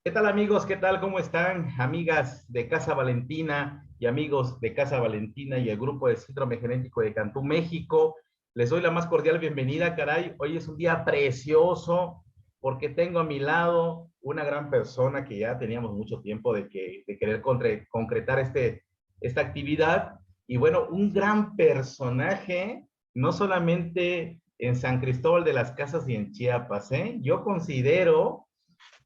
¿Qué tal amigos? ¿Qué tal? ¿Cómo están? Amigas de Casa Valentina y amigos de Casa Valentina y el grupo de Síndrome Genético de Cantú, México. Les doy la más cordial bienvenida, caray. Hoy es un día precioso porque tengo a mi lado una gran persona que ya teníamos mucho tiempo de querer concretar esta actividad. Y bueno, un gran personaje, no solamente en San Cristóbal de las Casas y en Chiapas, ¿eh? Yo considero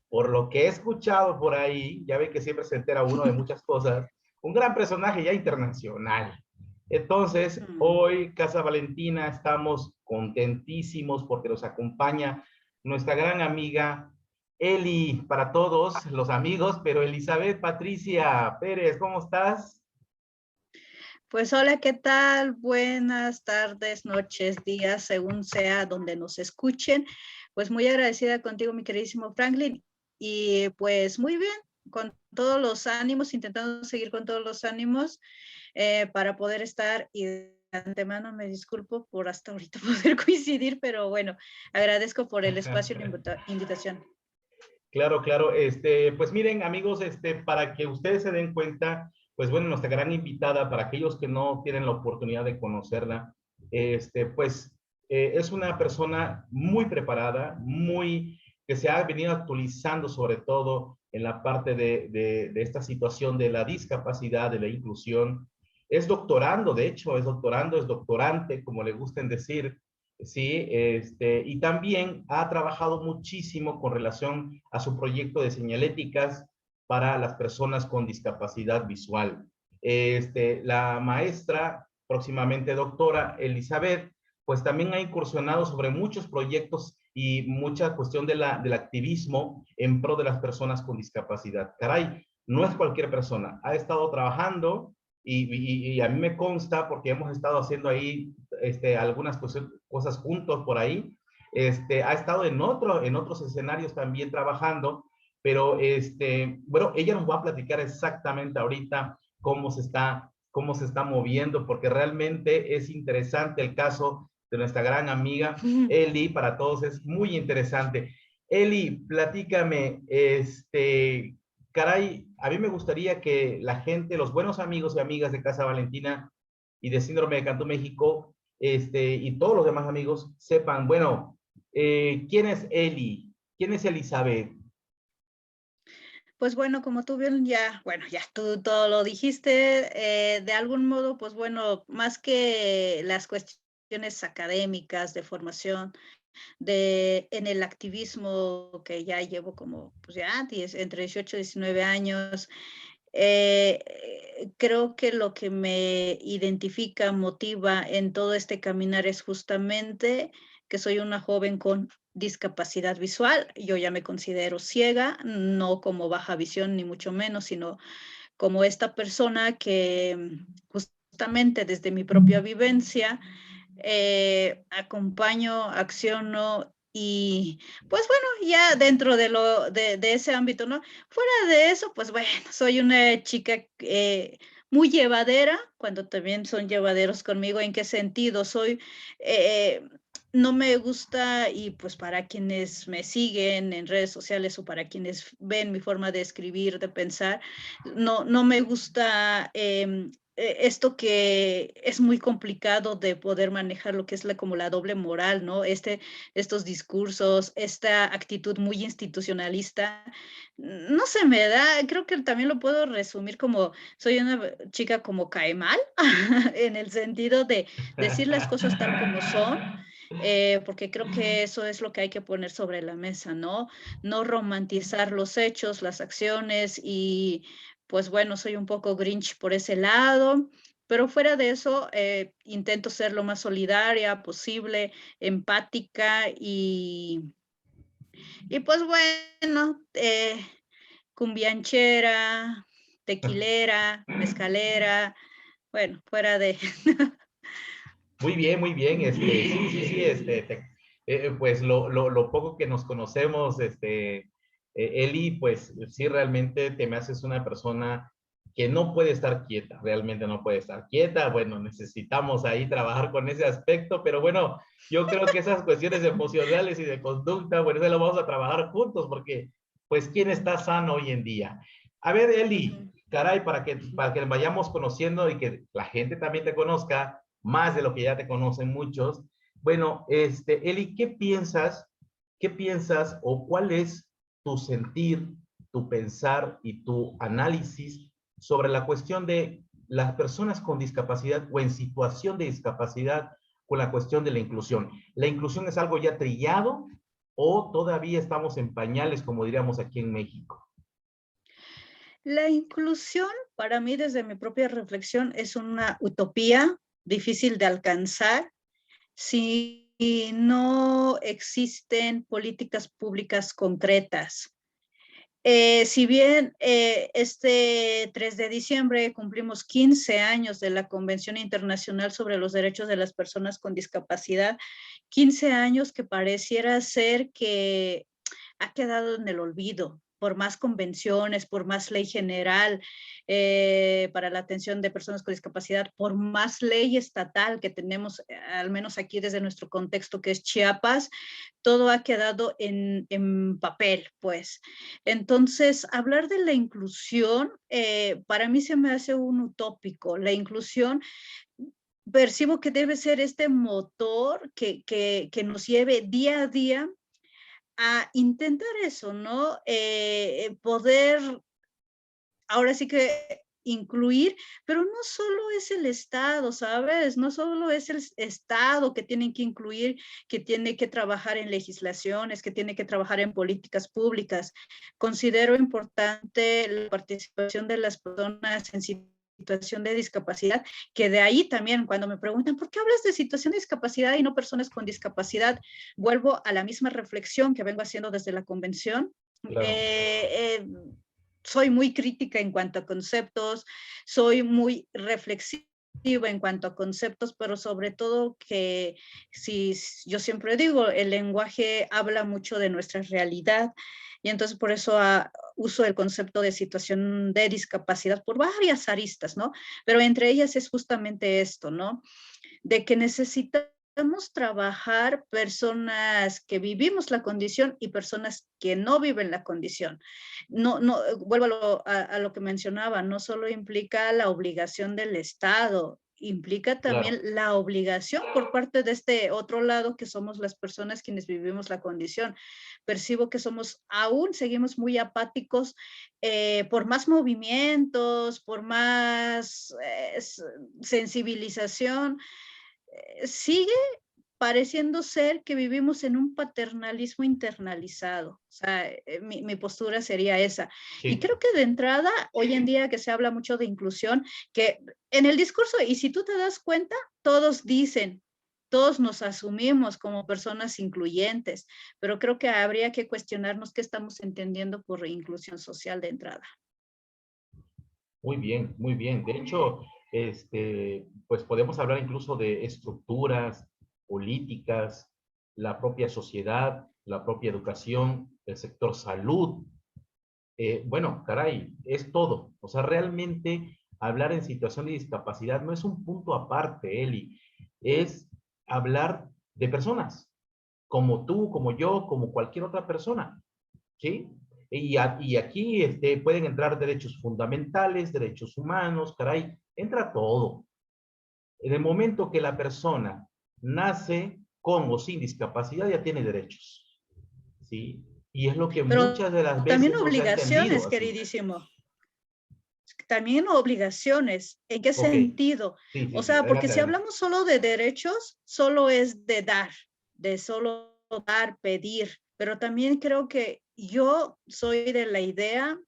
por lo que he escuchado por ahí, ya ve que siempre se entera uno de muchas cosas, un gran personaje ya internacional. Entonces, Mm. hoy, Casa Valentina, estamos contentísimos porque nos acompaña nuestra gran amiga Eli, para todos los amigos, pero Elizabeth Patricia Pérez, ¿cómo estás? Pues hola, ¿qué tal? Buenas tardes, noches, días, según sea donde nos escuchen. Pues muy agradecida contigo, mi queridísimo Franklin. Y pues muy bien, con todos los ánimos, intentando seguir con todos los ánimos para poder estar y de antemano me disculpo por hasta ahorita poder coincidir, pero bueno, agradezco por el espacio y la invitación. Claro, claro. Pues miren, amigos, para que ustedes se den cuenta, pues bueno, nuestra gran invitada, para aquellos que no tienen la oportunidad de conocerla, pues es una persona muy preparada, que se ha venido actualizando sobre todo en la parte de esta situación de la discapacidad, de la inclusión. Es doctorando, de hecho, es doctorando, es doctorante, como le gusten decir. Sí, y también ha trabajado muchísimo con relación a su proyecto de señaléticas para las personas con discapacidad visual. La maestra, próximamente doctora Elizabeth, pues también ha incursionado sobre muchos proyectos y mucha cuestión del activismo en pro de las personas con discapacidad. Caray, no es cualquier persona, ha estado trabajando y a mí me consta porque hemos estado haciendo ahí algunas cosas juntos por ahí. Ha estado en otros escenarios también trabajando, pero bueno, ella nos va a platicar exactamente ahorita cómo se está moviendo, porque realmente es interesante el caso de nuestra gran amiga Eli, para todos es muy interesante. Eli, platícame, caray, a mí me gustaría que la gente, los buenos amigos y amigas de Casa Valentina y de Síndrome de Cantú México, y todos los demás amigos sepan, bueno, ¿quién es Eli? ¿Quién es Elizabeth? Pues bueno, como tú bien ya, bueno, ya tú todo lo dijiste, de algún modo, pues bueno, más que las cuestiones académicas de formación, en el activismo que ya llevo como, pues ya entre 18 y 19 años, creo que lo que me identifica, motiva en todo este caminar es justamente que soy una joven con discapacidad visual. Yo ya me considero ciega, no como baja visión ni mucho menos, sino como esta persona que justamente desde mi propia vivencia acompaño, acciono y pues bueno, ya dentro de ese ámbito, ¿no? Fuera de eso, pues bueno, soy una chica muy llevadera, cuando también son llevaderos conmigo. ¿En qué sentido? Eh, no me gusta, y pues para quienes me siguen en redes sociales o para quienes ven mi forma de escribir, de pensar, no me gusta esto que es muy complicado de poder manejar, lo que es como la doble moral, ¿no? Estos discursos, esta actitud muy institucionalista, no se me da. Creo que también lo puedo resumir como soy una chica como cae mal, en el sentido de decir las cosas tal como son, porque creo que eso es lo que hay que poner sobre la mesa, ¿no? No romantizar los hechos, las acciones y pues bueno, soy un poco Grinch por ese lado, pero fuera de eso, intento ser lo más solidaria posible, empática y pues bueno, cumbianchera, tequilera, mezcalera, bueno, fuera de... Muy bien, sí, sí, sí, pues lo poco que nos conocemos, Eli, pues sí, realmente te me haces una persona que no puede estar quieta, realmente no puede estar quieta. Bueno, necesitamos ahí trabajar con ese aspecto, pero bueno, yo creo que esas cuestiones emocionales y de conducta, bueno, eso lo vamos a trabajar juntos, porque pues quién está sano hoy en día. A ver, Eli, Ujú. caray, para que vayamos conociendo y que la gente también te conozca más de lo que ya te conocen muchos. Bueno, Eli, qué piensas o cuál es tu sentir, tu pensar y tu análisis sobre la cuestión de las personas con discapacidad o en situación de discapacidad con la cuestión de la inclusión? ¿La inclusión es algo ya trillado o todavía estamos en pañales, como diríamos aquí en México? La inclusión, para mí, desde mi propia reflexión, es una utopía difícil de alcanzar si no existen políticas públicas concretas. Si bien este 3 de diciembre cumplimos 15 años de la Convención Internacional sobre los Derechos de las Personas con Discapacidad, 15 años que pareciera ser que ha quedado en el olvido por más convenciones, por más ley general para la atención de personas con discapacidad, por más ley estatal que tenemos, al menos aquí desde nuestro contexto que es Chiapas, todo ha quedado en papel, pues. Entonces, hablar de la inclusión, para mí se me hace un utópico. La inclusión percibo que debe ser este motor que nos lleve día a día a intentar eso, ¿no? Poder, ahora sí que incluir, pero no solo es el Estado, ¿sabes? No solo es el Estado que tiene que incluir, que tiene que trabajar en legislaciones, que tiene que trabajar en políticas públicas. Considero importante la participación de las personas en situación de discapacidad, que de ahí también cuando me preguntan, ¿por qué hablas de situación de discapacidad y no personas con discapacidad? Vuelvo a la misma reflexión que vengo haciendo desde la convención. Claro, Soy muy crítica en cuanto a conceptos, soy muy reflexiva en cuanto a conceptos, pero sobre todo que si yo siempre digo, el lenguaje habla mucho de nuestra realidad y entonces por eso uso el concepto de situación de discapacidad por varias aristas, ¿no? Pero entre ellas es justamente esto, ¿no? De que necesitamos trabajar personas que vivimos la condición y personas que no viven la condición. No, no, vuelvo a lo que mencionaba, no solo implica la obligación del Estado, implica también claro, la obligación por parte de este otro lado que somos las personas quienes vivimos la condición. Percibo que somos, aún seguimos muy apáticos por más movimientos, por más sensibilización, sigue pareciendo ser que vivimos en un paternalismo internalizado. O sea, mi postura sería esa. Y sí. creo que de entrada, hoy en día que se habla mucho de inclusión, que en el discurso, y si tú te das cuenta, todos dicen, todos nos asumimos como personas incluyentes, pero creo que habría que cuestionarnos qué estamos entendiendo por inclusión social de entrada. Muy bien, muy bien. De hecho, pues podemos hablar incluso de estructuras, políticas, la propia sociedad, la propia educación, el sector salud. Bueno, caray, es todo. O sea, realmente hablar en situación de discapacidad no es un punto aparte, Eli. Es hablar de personas, como tú, como yo, como cualquier otra persona. ¿Sí? Y aquí pueden entrar derechos fundamentales, derechos humanos, caray, entra todo. En el momento que la persona nace con o sin discapacidad, ya tiene derechos, ¿sí? Y es lo que Pero muchas de las también veces no se ha entendido obligaciones, así. queridísimo. También obligaciones. ¿En qué Ok, sentido? sí, O sí, sí, sea, porque adelante, si adelante. hablamos solo de derechos, solo es de dar, de solo dar, pedir. Pero también creo que yo soy de la idea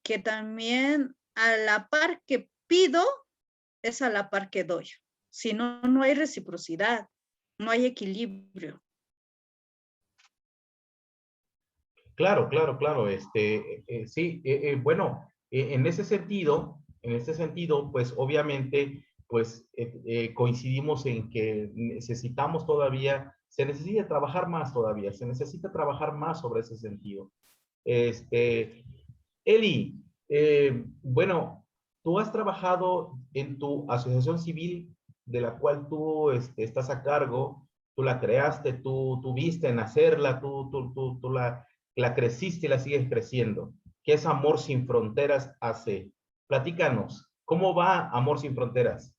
que también a la par que pido, es a la par que doy. Si no, no hay reciprocidad, no hay equilibrio. Claro, claro, claro. Sí, bueno, en ese sentido, pues obviamente, pues coincidimos en que necesitamos todavía, se necesita trabajar más todavía, se necesita trabajar más sobre ese sentido. Este, Eli, bueno, tú has trabajado en tu asociación civil de la cual tú estás a cargo, tú la creaste, tú viste en hacerla, tú la la creciste y la sigues creciendo, que es Amor Sin Fronteras AC. Platícanos, ¿cómo va Amor Sin Fronteras?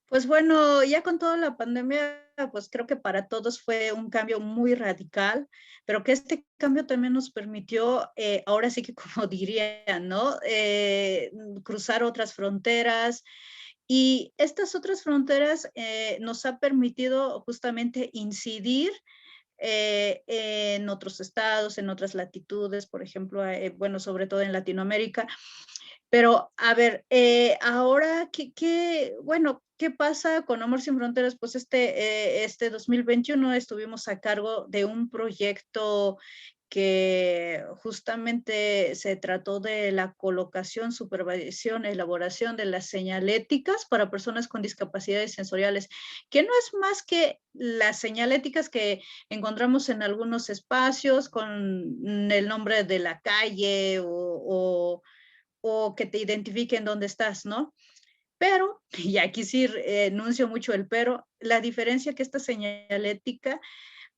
Pues bueno, ya con toda la pandemia, pues creo que para todos fue un cambio muy radical, pero que este cambio también nos permitió, ahora sí que como diría, ¿no? Cruzar otras fronteras. Y estas otras fronteras nos ha permitido justamente incidir en otros estados, en otras latitudes, por ejemplo, bueno, sobre todo en Latinoamérica. Pero, a ver, ahora, bueno, ¿qué pasa con Amor Sin Fronteras? Pues este 2021 estuvimos a cargo de un proyecto que justamente se trató de la colocación, supervisión, elaboración de las señaléticas para personas con discapacidades sensoriales, que no es más que las señaléticas que encontramos en algunos espacios con el nombre de la calle o que te identifiquen dónde estás, ¿no? Pero, y aquí sí enuncio mucho el pero, la diferencia que esta señalética,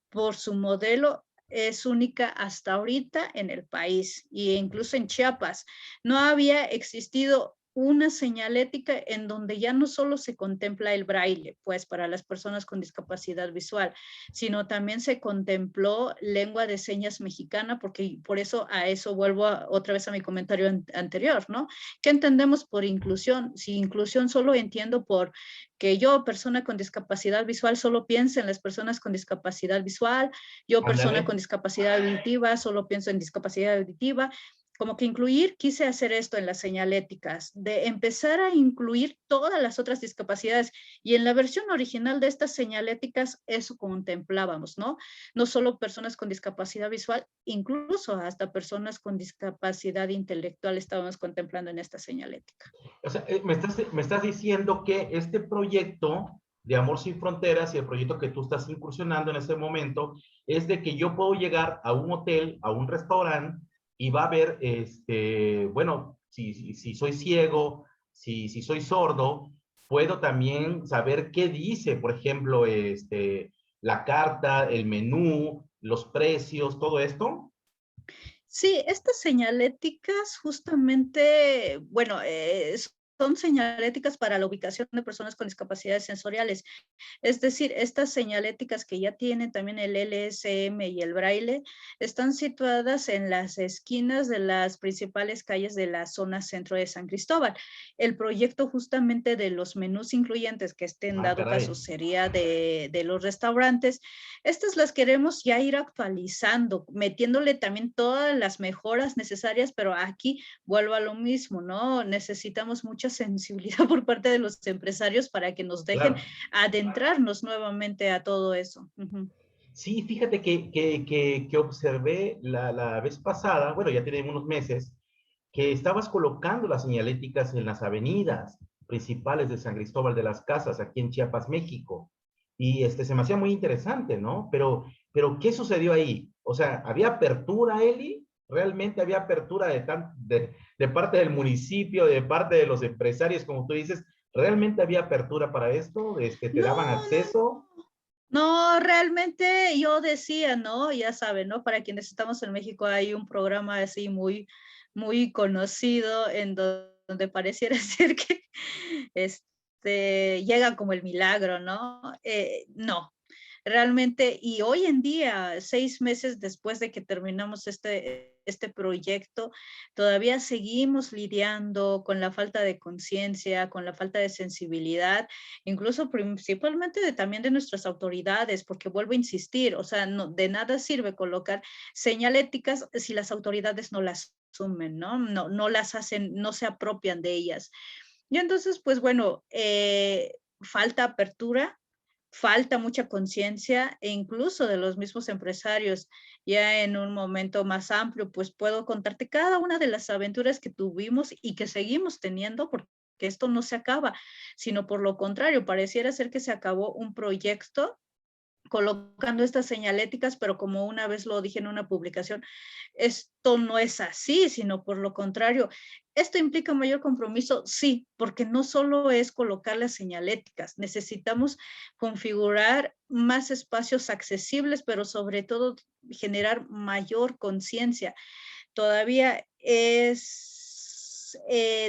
por su modelo, es única hasta ahorita en el país e incluso en Chiapas. No había existido una señalética en donde ya no solo se contempla el braille, pues para las personas con discapacidad visual, sino también se contempló lengua de señas mexicana, porque por eso a eso vuelvo otra vez a mi comentario anterior, ¿no? ¿Qué entendemos por inclusión? Si inclusión solo entiendo por que yo, persona con discapacidad visual, solo pienso en las personas con discapacidad visual, yo, persona con Ándale. discapacidad auditiva, solo pienso en discapacidad auditiva. Como que incluir, quise hacer esto en las señaléticas, de empezar a incluir todas las otras discapacidades. Y en la versión original de estas señaléticas, eso contemplábamos, ¿no? No solo personas con discapacidad visual, incluso hasta personas con discapacidad intelectual estábamos contemplando en esta señalética. O sea, me estás diciendo que este proyecto de Amor Sin Fronteras y el proyecto que tú estás incursionando en este momento es de que yo puedo llegar a un hotel, a un restaurante y va a haber, bueno, si soy ciego, si soy sordo, puedo también saber qué dice, por ejemplo, la carta, el menú, los precios, todo esto. Sí, estas señaléticas justamente, bueno, son señaléticas para la ubicación de personas con discapacidades sensoriales. Es decir, estas señaléticas que ya tienen también el LSM y el braille están situadas en las esquinas de las principales calles de la zona centro de San Cristóbal. El proyecto justamente de los menús incluyentes, que este en Ah, dado caray. caso sería de los restaurantes, estas las queremos ya ir actualizando, metiéndole también todas las mejoras necesarias, pero aquí vuelvo a lo mismo, ¿no? Necesitamos mucha sensibilidad por parte de los empresarios para que nos dejen Claro. adentrarnos nuevamente a todo eso. Ujú. Sí, fíjate que observé la vez pasada, bueno, ya tiene unos meses, que estabas colocando las señaléticas en las avenidas principales de San Cristóbal de las Casas, aquí en Chiapas, México. Y se me hacía muy interesante, ¿no? Pero ¿qué sucedió ahí? O sea, ¿había apertura, Eli? ¿Realmente había apertura de parte del municipio, de parte de los empresarios, como tú dices? ¿Realmente había apertura para esto? ¿Te No, daban no, acceso? no, realmente yo decía, ¿no? Ya saben, ¿no? Para quienes estamos en México hay un programa así muy conocido en donde pareciera ser que llega como el milagro, ¿no? No, realmente, y hoy en día, 6 meses después de que terminamos este proyecto, todavía seguimos lidiando con la falta de conciencia, con la falta de sensibilidad, incluso principalmente también de nuestras autoridades, porque vuelvo a insistir, o sea, no, de nada sirve colocar señaléticas si las autoridades no las asumen, ¿no? No las hacen, no se apropian de ellas. Y entonces, pues bueno, falta apertura, falta mucha conciencia e incluso de los mismos empresarios. Ya en un momento más amplio, pues puedo contarte cada una de las aventuras que tuvimos y que seguimos teniendo, porque esto no se acaba, sino por lo contrario, pareciera ser que se acabó un proyecto colocando estas señaléticas, pero como una vez lo dije en una publicación, esto no es así, sino por lo contrario, ¿Esto implica mayor compromiso? Sí, porque no solo es colocar las señaléticas, necesitamos configurar más espacios accesibles, pero sobre todo generar mayor conciencia. Todavía es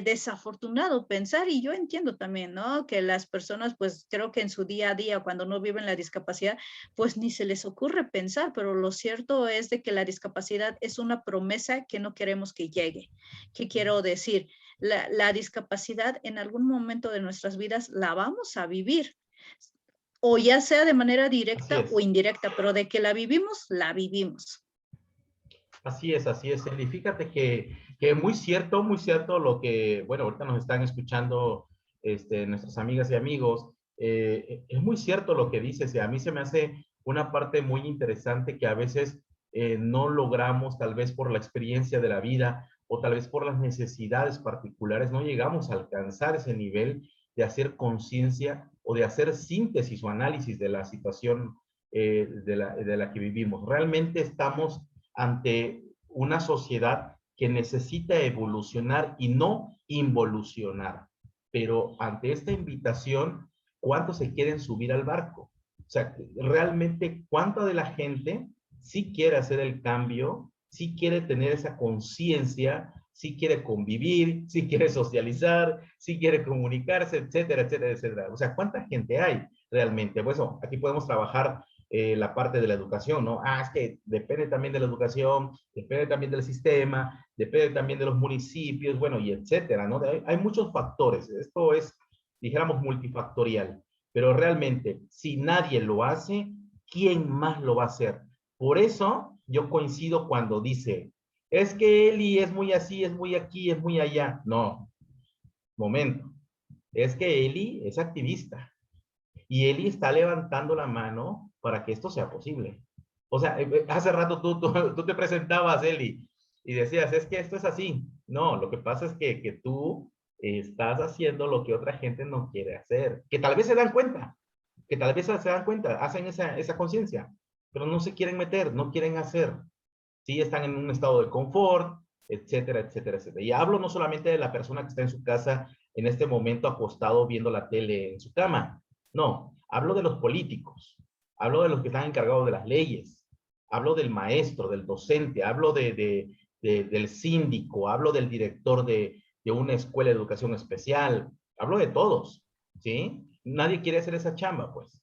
desafortunado pensar, y yo entiendo también, ¿no? Que las personas, pues creo que en su día a día, cuando no viven la discapacidad, pues ni se les ocurre pensar, pero lo cierto es de que la discapacidad es una promesa que no queremos que llegue. ¿Qué quiero decir? La discapacidad en algún momento de nuestras vidas la vamos a vivir, o ya sea de manera Así directa o es. indirecta, pero de que la vivimos, la vivimos. Así es, Eli. Fíjate que muy cierto lo que, bueno, ahorita nos están escuchando nuestras amigas y amigos. Es muy cierto lo que dices. Y a mí se me hace una parte muy interesante que a veces no logramos, tal vez por la experiencia de la vida o tal vez por las necesidades particulares, no llegamos a alcanzar ese nivel de hacer conciencia o de hacer síntesis o análisis de la situación de la que vivimos. Realmente estamos ante una sociedad que necesita evolucionar y no involucionar. Pero ante esta invitación, ¿cuántos se quieren subir al barco? O sea, realmente, ¿cuánta de la gente sí quiere hacer el cambio, sí quiere tener esa conciencia, sí quiere convivir, sí quiere socializar, sí quiere comunicarse, etcétera, etcétera, etcétera? O sea, ¿cuánta gente hay realmente? Pues bueno, aquí podemos trabajar la parte de la educación, ¿no? Ah, es que depende también de la educación, depende también del sistema, depende también de los municipios, bueno, y etcétera, ¿no? Hay muchos factores. Esto es, dijéramos, multifactorial. Pero realmente, si nadie lo hace, ¿quién más lo va a hacer? Por eso yo coincido cuando dice, es que Eli es muy así, es muy aquí, es muy allá. No, momento. Es que Eli es activista. Y Eli está levantando la mano para que esto sea posible. O sea, hace rato tú te presentabas, Eli, y decías, es que esto es así. No, lo que pasa es que tú estás haciendo lo que otra gente no quiere hacer, que tal vez se dan cuenta, que tal vez se dan cuenta, hacen esa conciencia, pero no se quieren meter, no quieren hacer. Sí, están en un estado de confort, etcétera, etcétera, etcétera. Y hablo no solamente de la persona que está en su casa en este momento acostado viendo la tele en su cama. No, hablo de los políticos, hablo de los que están encargados de las leyes, hablo del maestro, del docente, hablo del síndico, hablo del director de una escuela de educación especial, hablo de todos, ¿sí? Nadie quiere hacer esa chamba, pues.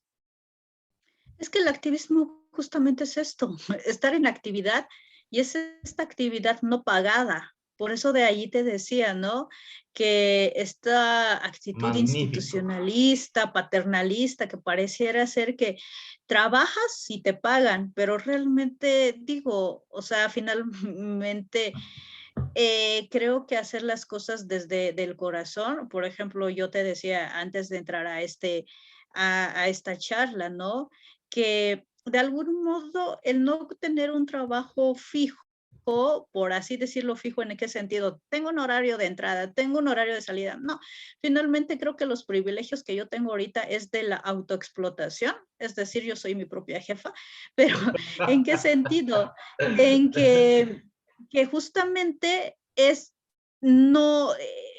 Es que el activismo justamente es esto, estar en actividad, y es esta actividad no pagada. Por eso de allí te decía, ¿no? Que esta actitud Magnífico. institucionalista, paternalista, que pareciera ser que trabajas y te pagan, pero realmente digo, o sea, finalmente creo que hacer las cosas desde el corazón, por ejemplo, yo te decía antes de entrar a esta charla, ¿no? Que de algún modo el no tener un trabajo fijo, por así decirlo, fijo, ¿en qué sentido? Tengo un horario de entrada, tengo un horario de salida. No, finalmente creo que los privilegios que yo tengo ahorita es de la autoexplotación, es decir, yo soy mi propia jefa, pero ¿en qué sentido? En que justamente no,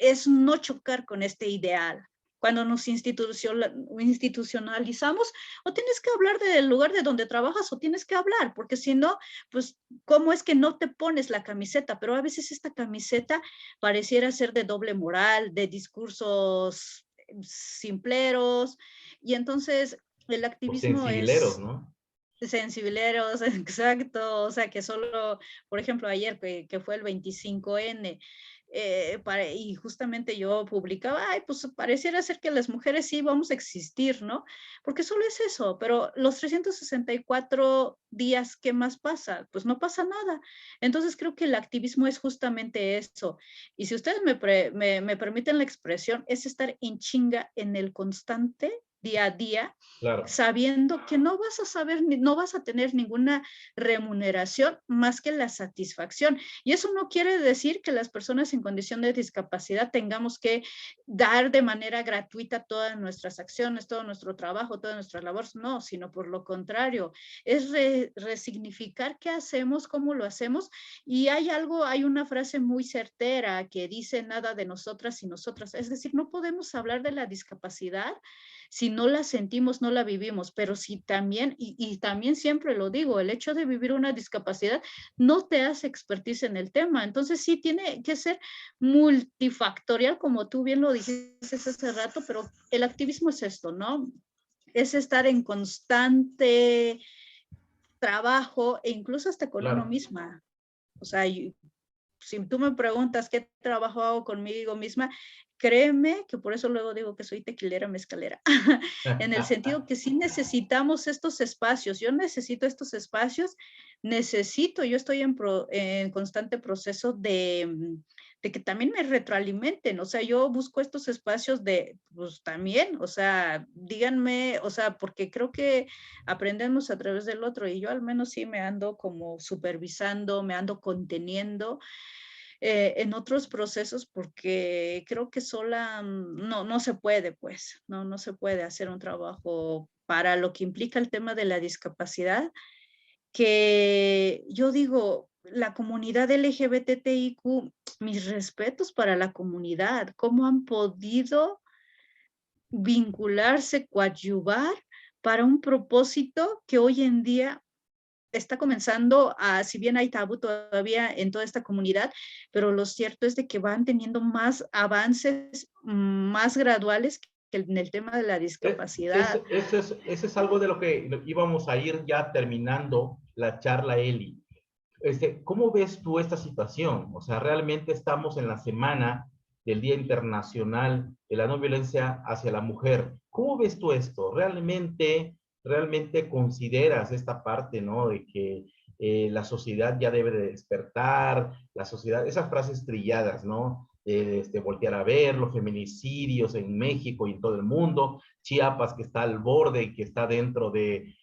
es no chocar con este ideal. Cuando nos institucionalizamos, o tienes que hablar del lugar de donde trabajas o tienes que hablar, porque si no, pues, ¿cómo es que no te pones la camiseta? Pero a veces esta camiseta pareciera ser de doble moral, de discursos simpleros, y entonces el Los activismo sensibileros, es ¿no? sensibileros, exacto, o sea, que solo, por ejemplo, ayer que fue el 25N, y justamente yo publicaba, ay, pues pareciera ser que las mujeres sí vamos a existir, ¿no? Porque solo es eso, pero los 364 días, ¿qué más pasa? Pues no pasa nada. Entonces creo que el activismo es justamente eso. Y si ustedes me permiten la expresión, es estar en chinga en el constante día a día, claro, sabiendo que no vas a saber, no vas a tener ninguna remuneración más que la satisfacción. Y eso no quiere decir que las personas en condición de discapacidad tengamos que dar de manera gratuita todas nuestras acciones, todo nuestro trabajo, toda nuestra labor, no, sino por lo contrario, es resignificar qué hacemos, cómo lo hacemos. Y hay una frase muy certera que dice nada de nosotras y nosotras, es decir, no podemos hablar de la discapacidad si no la sentimos, no la vivimos, pero si también, y también siempre lo digo, el hecho de vivir una discapacidad no te hace expertise en el tema, entonces sí tiene que ser multifactorial, como tú bien lo dijiste hace rato, pero el activismo es esto, ¿no? Es estar en constante trabajo e incluso hasta con uno claro. misma. O sea, si tú me preguntas qué trabajo hago conmigo misma, créeme que por eso luego digo que soy tequilera mezcalera, en el sentido que sí necesitamos estos espacios, yo necesito estos espacios, yo estoy en constante proceso de que también me retroalimenten, o sea, yo busco estos espacios de, pues también, o sea, díganme, o sea, porque creo que aprendemos a través del otro y yo al menos sí me ando como supervisando, me ando conteniendo en otros procesos porque creo que sola no se puede, pues, no se puede hacer un trabajo para lo que implica el tema de la discapacidad, que yo digo, la comunidad LGBTIQ, mis respetos para la comunidad, cómo han podido vincularse, coadyuvar para un propósito que hoy en día está comenzando a, si bien hay tabú todavía en toda esta comunidad, pero lo cierto es de que van teniendo más avances, más graduales que en el tema de la discapacidad. Eso es algo de lo que íbamos a ir ya terminando la charla, Eli. ¿Cómo ves tú esta situación? O sea, realmente estamos en la semana del Día Internacional de la No Violencia hacia la Mujer. ¿Cómo ves tú esto? ¿Realmente consideras esta parte, ¿no? De que la sociedad ya debe de despertar, la sociedad, esas frases trilladas, ¿no? Voltear a ver los feminicidios en México y en todo el mundo, Chiapas que está al borde y que está dentro de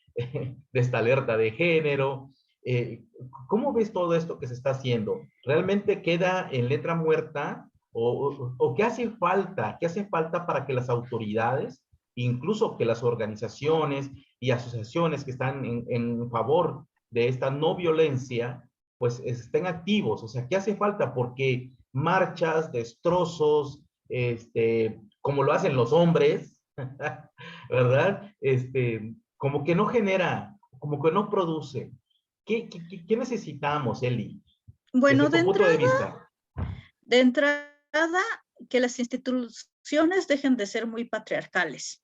esta alerta de género. Eh, ¿Cómo ves todo esto que se está haciendo? ¿Realmente queda en letra muerta? ¿O qué hace falta? ¿Qué hace falta para que las autoridades, incluso que las organizaciones y asociaciones que están en favor de esta no violencia, pues estén activos? O sea, ¿qué hace falta? Porque marchas, destrozos, como lo hacen los hombres, ¿verdad? Como que no genera, como que no produce. ¿Qué necesitamos, Eli, Bueno, desde tu punto de vista? de entrada, que las instituciones dejen de ser muy patriarcales.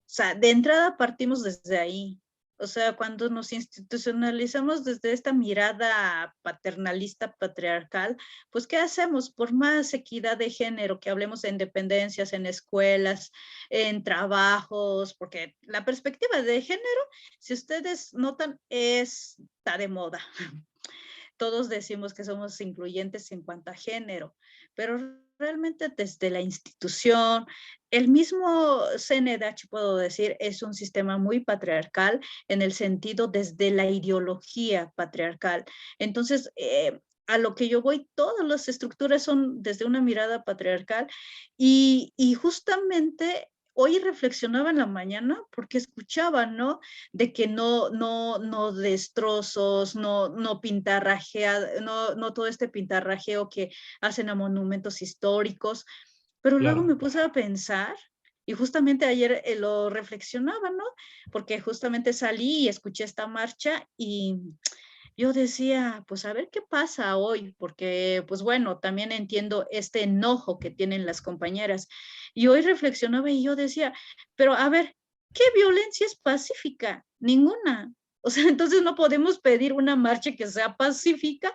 O sea, de entrada partimos desde ahí. O sea, cuando nos institucionalizamos desde esta mirada paternalista, patriarcal, pues, ¿qué hacemos? Por más equidad de género, que hablemos de independencias en escuelas, en trabajos, porque la perspectiva de género, si ustedes notan, está de moda. Todos decimos que somos incluyentes en cuanto a género, pero realmente desde la institución, el mismo CNDH, puedo decir, es un sistema muy patriarcal en el sentido desde la ideología patriarcal. Entonces, a lo que yo voy, todas las estructuras son desde una mirada patriarcal y justamente hoy reflexionaba en la mañana porque escuchaba, ¿no? De que no destrozos, no pintarrajea, no todo este pintarrajeo que hacen a monumentos históricos. Pero luego me Claro, puse a pensar, y justamente ayer lo reflexionaba, ¿no? Porque justamente salí y escuché esta marcha y yo decía, pues a ver qué pasa hoy, porque pues bueno, también entiendo este enojo que tienen las compañeras. Y hoy reflexionaba y yo decía, pero a ver, ¿qué violencia es pacífica? Ninguna. O sea, entonces no podemos pedir una marcha que sea pacífica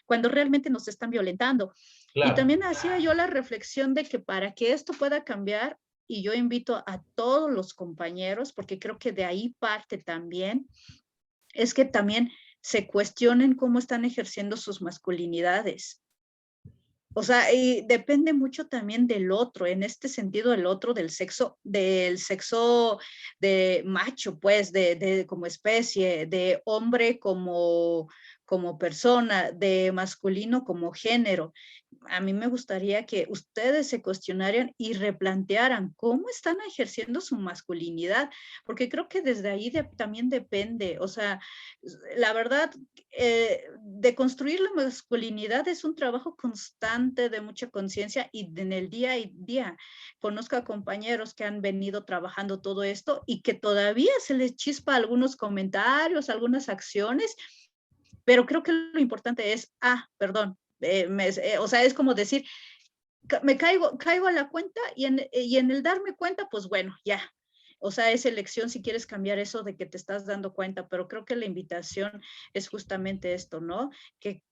cuando realmente nos están violentando. Y claro. también hacía yo la reflexión de que para que esto pueda cambiar, y yo invito a todos los compañeros, porque creo que de ahí parte también, es que también se cuestionen cómo están ejerciendo sus masculinidades. O sea, y depende mucho también del otro, en este sentido, el otro del sexo de macho, pues, como especie, de hombre como persona, de masculino como género. A mí me gustaría que ustedes se cuestionaran y replantearan cómo están ejerciendo su masculinidad, porque creo que desde ahí también depende. O sea, la verdad, de construir la masculinidad es un trabajo constante de mucha conciencia y en el día a día. Conozco a compañeros que han venido trabajando todo esto y que todavía se les chispa algunos comentarios, algunas acciones, pero creo que lo importante es, perdón, o sea, es como decir, me caigo a la cuenta y en el darme cuenta, pues bueno, ya. O sea, es elección si quieres cambiar eso de que te estás dando cuenta, pero creo que la invitación es justamente esto, ¿no? Que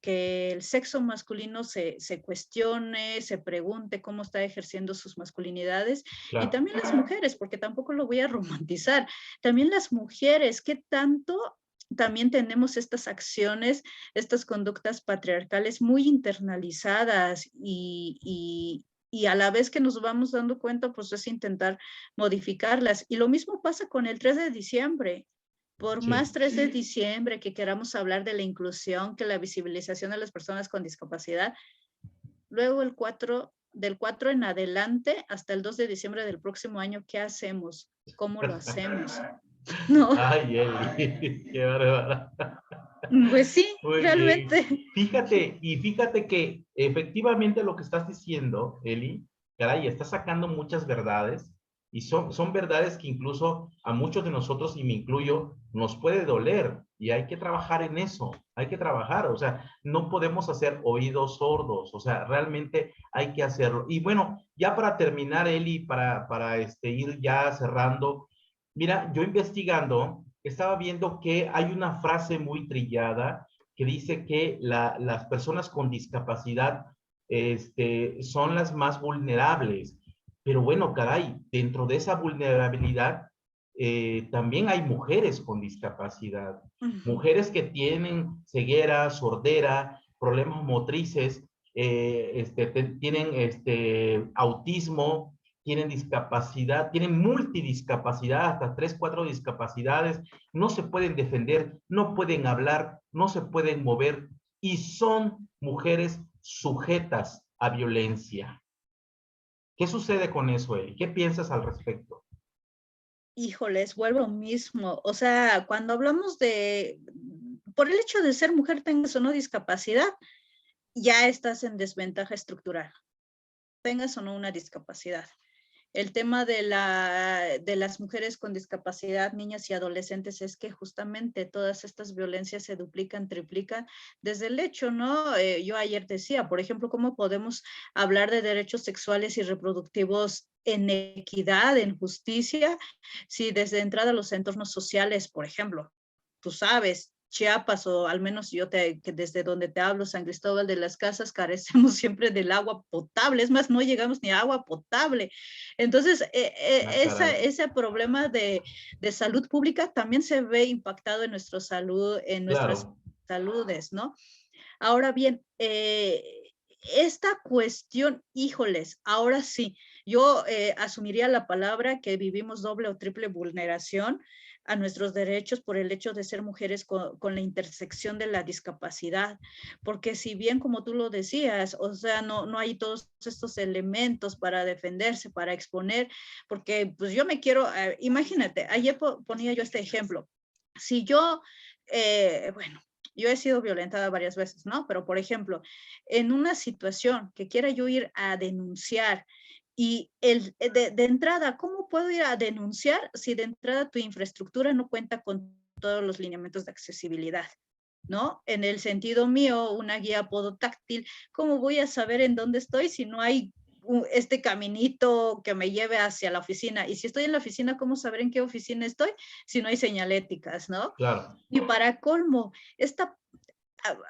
el sexo masculino se cuestione, se pregunte cómo está ejerciendo sus masculinidades y Claro. también las mujeres, porque tampoco lo voy a romantizar, también las mujeres, ¿qué tanto también tenemos estas acciones, estas conductas patriarcales muy internalizadas y a la vez que nos vamos dando cuenta, pues es intentar modificarlas? Y lo mismo pasa con el 3 de diciembre. Por más Sí. 3 de diciembre que queramos hablar de la inclusión, que la visibilización de las personas con discapacidad, luego del 4 en adelante hasta el 2 de diciembre del próximo año, ¿qué hacemos? ¿Cómo lo hacemos? ¿No? Ay, Eli, qué bárbara. Pues sí, Muy bien. realmente. Fíjate que efectivamente lo que estás diciendo, Eli, caray, estás sacando muchas verdades y son verdades que incluso a muchos de nosotros, y me incluyo, nos puede doler y hay que trabajar en eso, hay que trabajar, o sea, no podemos hacer oídos sordos, o sea, realmente hay que hacerlo. Y bueno, ya para terminar, Eli, para ir ya cerrando, mira, yo investigando, estaba viendo que hay una frase muy trillada que dice que las personas con discapacidad son las más vulnerables. Pero bueno, caray, dentro de esa vulnerabilidad también hay mujeres con discapacidad, Ujú. mujeres que tienen ceguera, sordera, problemas motrices, tienen autismo, tienen discapacidad, tienen multidiscapacidad, hasta 3, 4 discapacidades, no se pueden defender, no pueden hablar, no se pueden mover y son mujeres sujetas a violencia. ¿Qué sucede con eso, Eli? ¿Qué piensas al respecto? Híjoles, vuelvo a lo mismo. O sea, cuando hablamos por el hecho de ser mujer, tengas o no discapacidad, ya estás en desventaja estructural, tengas o no una discapacidad. El tema de las mujeres con discapacidad, niñas y adolescentes, es que justamente todas estas violencias se duplican, triplican desde el hecho, ¿no? Yo ayer decía, por ejemplo, ¿cómo podemos hablar de derechos sexuales y reproductivos en equidad, en justicia, si desde entrada los entornos sociales, por ejemplo, tú sabes, Chiapas, o al menos que desde donde te hablo, San Cristóbal de las Casas, carecemos siempre del agua potable, es más, no llegamos ni a agua potable. Entonces, Ah, caray. ese problema de salud pública también se ve impactado en nuestras Claro. saludes, ¿no? Ahora bien, esta cuestión, híjoles, ahora sí, yo asumiría la palabra que vivimos doble o triple vulneración a nuestros derechos por el hecho de ser mujeres con la intersección de la discapacidad, porque si bien como tú lo decías, o sea, no hay todos estos elementos para defenderse, para exponer, porque pues yo me quiero, imagínate, ayer ponía yo este ejemplo, si yo, bueno, yo he sido violentada varias veces, ¿no? Pero, por ejemplo, en una situación que quiera yo ir a denunciar y de entrada, ¿cómo puedo ir a denunciar si de entrada tu infraestructura no cuenta con todos los lineamientos de accesibilidad? ¿No? En el sentido mío, una guía podotáctil, ¿cómo voy a saber en dónde estoy si no hay este caminito que me lleve hacia la oficina? Y si estoy en la oficina, ¿cómo saber en qué oficina estoy si no hay señaléticas, ¿no? Claro. Y para colmo,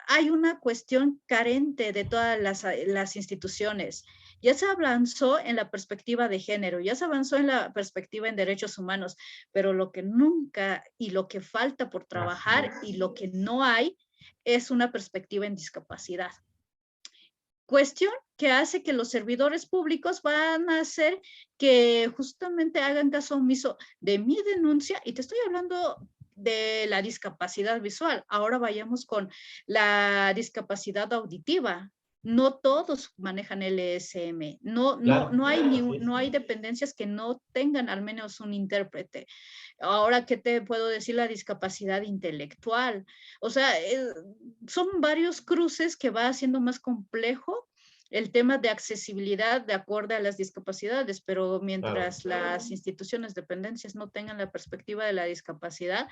hay una cuestión carente de todas las instituciones. Ya se avanzó en la perspectiva de género, ya se avanzó en la perspectiva en derechos humanos, pero lo que nunca y lo que falta por Así trabajar es. y lo que no hay es una perspectiva en discapacidad. cuestión que hace que los servidores públicos van a hacer que justamente hagan caso omiso de mi denuncia, y te estoy hablando de la discapacidad visual. Ahora vayamos con la discapacidad auditiva. No todos manejan LSM. Claro, así es. No hay dependencias que no tengan al menos un intérprete. Ahora, ¿qué te puedo decir? La discapacidad intelectual. O sea, son varios cruces que va haciendo más complejo el tema de accesibilidad de acuerdo a las discapacidades, pero Claro. mientras las instituciones, dependencias no tengan la perspectiva de la discapacidad,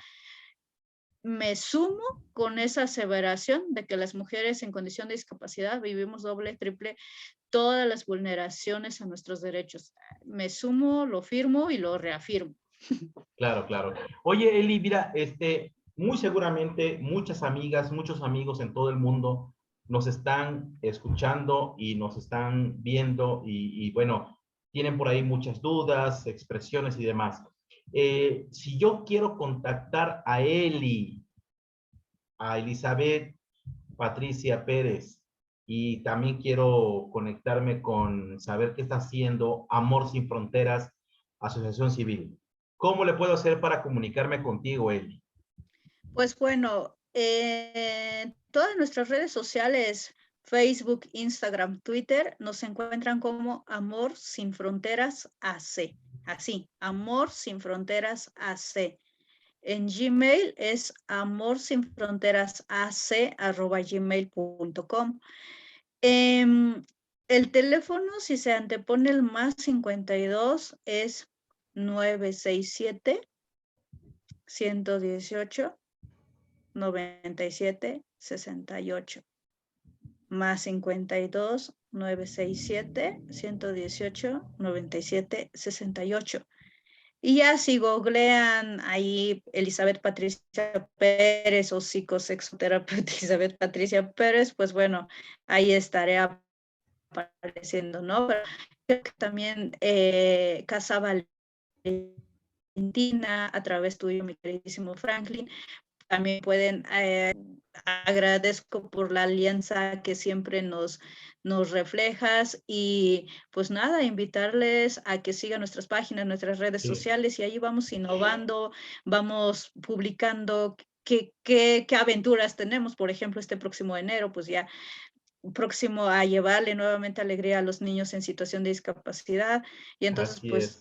me sumo con esa aseveración de que las mujeres en condición de discapacidad vivimos doble, triple, todas las vulneraciones a nuestros derechos. Me sumo, lo firmo y lo reafirmo. Claro, claro. Oye, Eli, mira, muy seguramente muchas amigas, muchos amigos en todo el mundo nos están escuchando y nos están viendo y bueno, tienen por ahí muchas dudas, expresiones y demás. Si yo quiero contactar a Eli, a Elizabeth Patricia Pérez, y también quiero conectarme con saber qué está haciendo Amor Sin Fronteras, Asociación Civil. ¿Cómo le puedo hacer para comunicarme contigo, Eli? Pues bueno, todas nuestras redes sociales, Facebook, Instagram, Twitter, nos encuentran como Amor Sin Fronteras AC. Así, Amor Sin Fronteras AC. En Gmail es amorsinfronterasac@gmail.com. El teléfono, si se antepone el más 52, es 967 118 97 68, más 52 967 118 97 68. Y ya si googlean ahí Elizabeth Patricia Pérez o psicosexoterapeuta Elizabeth Patricia Pérez, pues bueno, ahí estaré apareciendo, ¿no? Pero creo que también Casa Valentina, a través tuyo, mi queridísimo Franklin, también pueden, agradezco por la alianza que siempre nos reflejas, y pues nada, invitarles a que sigan nuestras páginas, nuestras redes Sí. sociales, y ahí vamos innovando, vamos publicando qué aventuras tenemos. Por ejemplo, este próximo enero, pues ya próximo a llevarle nuevamente alegría a los niños en situación de discapacidad, y entonces Así pues es.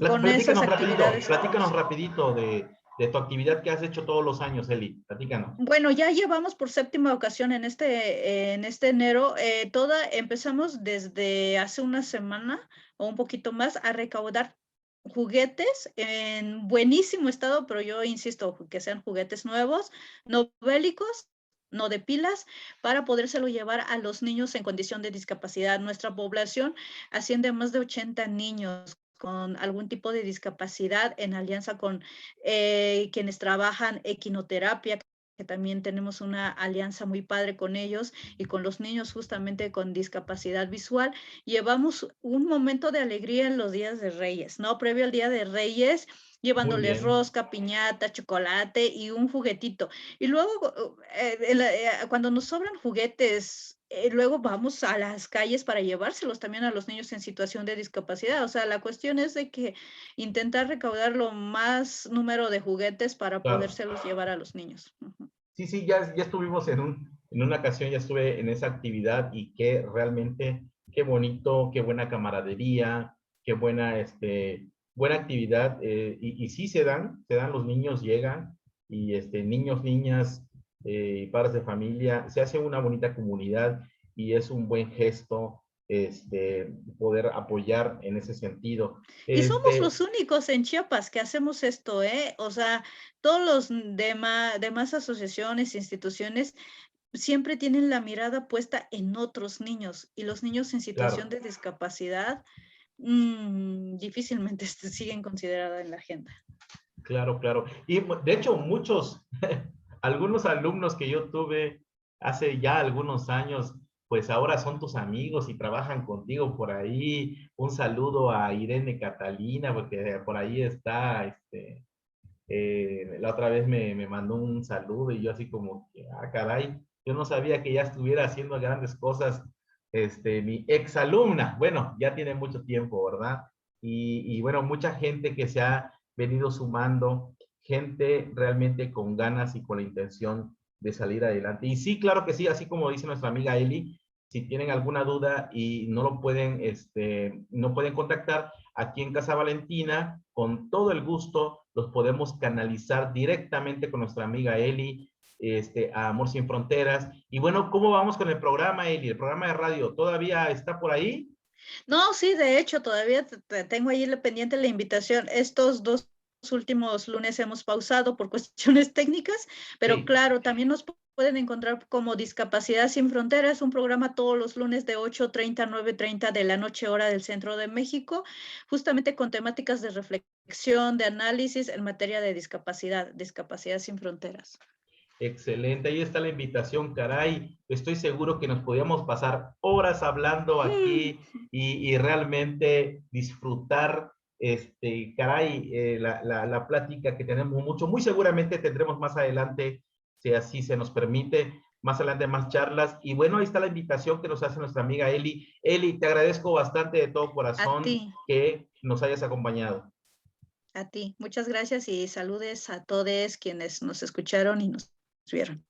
con esas Platícanos actividades estamos. rapidito de tu actividad que has hecho todos los años, Eli. Platícanos. Bueno, ya llevamos por séptima ocasión en este enero. Empezamos desde hace una semana o un poquito más a recaudar juguetes en buenísimo estado, pero yo insisto que sean juguetes nuevos, no bélicos, no de pilas, para podérselo llevar a los niños en condición de discapacidad. Nuestra población asciende a más de 80 niños con algún tipo de discapacidad, en alianza con quienes trabajan equinoterapia, que también tenemos una alianza muy padre con ellos, y con los niños justamente con discapacidad visual. Llevamos un momento de alegría en los días de Reyes, ¿no? Previo al Día de Reyes, Muy llevándoles bien. rosca, piñata, chocolate y un juguetito. Y luego, cuando nos sobran juguetes, luego vamos a las calles para llevárselos también a los niños en situación de discapacidad. O sea, la cuestión es de que intentar recaudar lo más número de juguetes para Claro. podérselos llevar a los niños. Ujú. Sí, sí, ya estuvimos en una ocasión, ya estuve en esa actividad y que realmente, qué bonito, qué buena camaradería, qué buena, buena actividad. Y sí se dan, los niños llegan y niños, niñas, padres de familia, se hace una bonita comunidad y es un buen gesto, poder apoyar en ese sentido. Y somos los únicos en Chiapas que hacemos esto, ¿eh? O sea, todos los demás asociaciones, instituciones, siempre tienen la mirada puesta en otros niños, y los niños en situación Claro. de discapacidad difícilmente siguen considerados en la agenda. Claro, claro. Y de hecho, algunos alumnos que yo tuve hace ya algunos años, pues ahora son tus amigos y trabajan contigo por ahí. Un saludo a Irene Catalina, porque por ahí está, la otra vez me mandó un saludo y yo así como que, ah, caray, yo no sabía que ya estuviera haciendo grandes cosas, mi exalumna, bueno, ya tiene mucho tiempo, ¿verdad? Y bueno, mucha gente que se ha venido sumando, gente realmente con ganas y con la intención de salir adelante. Y sí, claro que sí, así como dice nuestra amiga Eli, si tienen alguna duda y no lo pueden, no pueden contactar, aquí en Casa Valentina, con todo el gusto, los podemos canalizar directamente con nuestra amiga Eli, a Amor Sin Fronteras. Y bueno, ¿cómo vamos con el programa, Eli? ¿El programa de radio todavía está por ahí? No, sí, de hecho, todavía tengo ahí pendiente la invitación. Estos dos últimos lunes hemos pausado por cuestiones técnicas, pero Sí. claro, también nos pueden encontrar como Discapacidad Sin Fronteras, un programa todos los lunes de 8:30 a 9:30 de la noche, hora del centro de México, justamente con temáticas de reflexión, de análisis en materia de discapacidad, Discapacidad Sin Fronteras. Excelente, ahí está la invitación, caray. Estoy seguro que nos podíamos pasar horas hablando aquí y realmente disfrutar, caray, la plática que tenemos mucho. Muy seguramente tendremos más adelante, si así se nos permite, más adelante más charlas. Y bueno, ahí está la invitación que nos hace nuestra amiga Eli. Eli, te agradezco bastante de todo A ti. corazón que nos hayas acompañado. A ti, muchas gracias y saludes a todos quienes nos escucharon y nos vieron.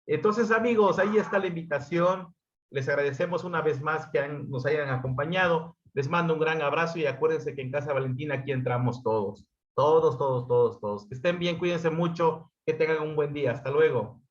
Entonces, amigos, ahí está la invitación. Les agradecemos una vez más que nos hayan acompañado. Les mando un gran abrazo y acuérdense que en Casa Valentina aquí entramos todos. Todos, todos, todos, todos. Que estén bien, cuídense mucho, que tengan un buen día. Hasta luego.